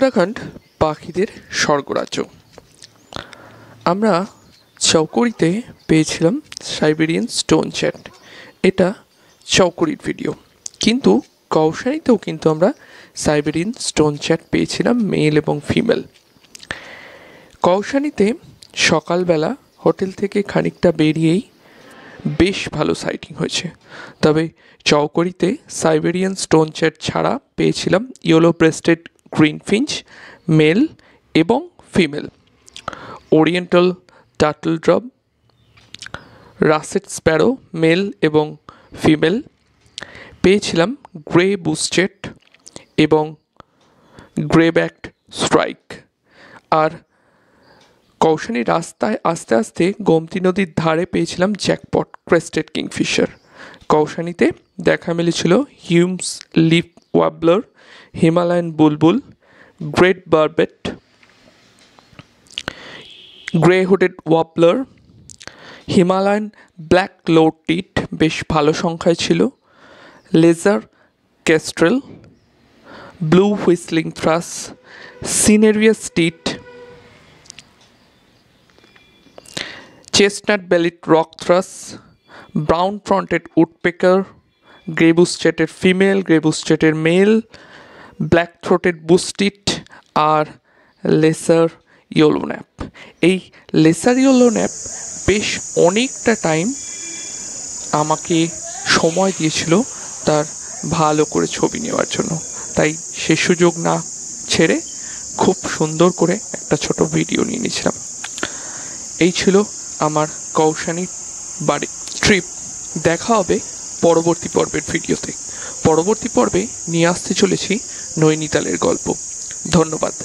উত্তরাখণ্ড পাখিদের স্বর্গরাজ্য। আমরা চৌকড়িতে পেয়েছিলাম সাইবেরিয়ান স্টোন চ্যাট, এটা চৌকড়ির ভিডিও। কিন্তু কৌশানিতেও কিন্তু আমরা সাইবেরিয়ান স্টোন চ্যাট পেয়েছিলাম, মেল এবং ফিমেল। কৌশানিতে সকালবেলা হোটেল থেকে খানিকটা বেরিয়েই বেশ ভালো সাইটিং হয়েছে, তবে চৌকড়িতে সাইবেরিয়ান স্টোন চ্যাট ছাড়া পেয়েছিলাম ইয়েলো ব্রেস্টেড গ্রিনফিঞ্চ মেল এবং ফিমেল, ওরিয়েন্টাল টার্টল ড্রব, রাসেট স্প্যারো মেল এবং ফিমেল, পেয়েছিলাম গ্রে বুস্টেড এবং গ্রে ব্যাকড স্ট্রাইক। আর কৌশানি রাস্তায় আস্তে আস্তে গোমতী নদীর ধারে পেয়েছিলাম জ্যাকপট ক্রেস্টেড কিংফিশার। কৌশানিতে দেখা মিলেছিল Hume's leaf warbler, Himalayan bulbul, great barbet, grey hooded warbler, Himalayan black lored tit বেশ ভালো সংখ্যায় ছিল, lesser kestrel, blue whistling thrush, cinereous tit, chestnut bellied rock thrush, brown fronted woodpecker, grey বুস্টেটের ফিমেল, গ্রে বুস্টেটের male, black throated bushtit আর lesser yellow nape. এই lesser yellow nape বেশ অনেকটা টাইম আমাকে সময় দিয়েছিল তার ভালো করে ছবি নেওয়ার জন্য, তাই সে সুযোগ না ছেড়ে খুব সুন্দর করে একটা ছোট ভিডিও নিয়ে নিয়েছিলাম। এই ছিল আমার কৌশানি বাড়ি ট্রিপ। দেখা হবে পরবর্তী পর্বের ভিডিওতে। পরবর্তী পর্বে নিয়ে আসতে চলেছি নৈনিতালের গল্প। ধন্যবাদ।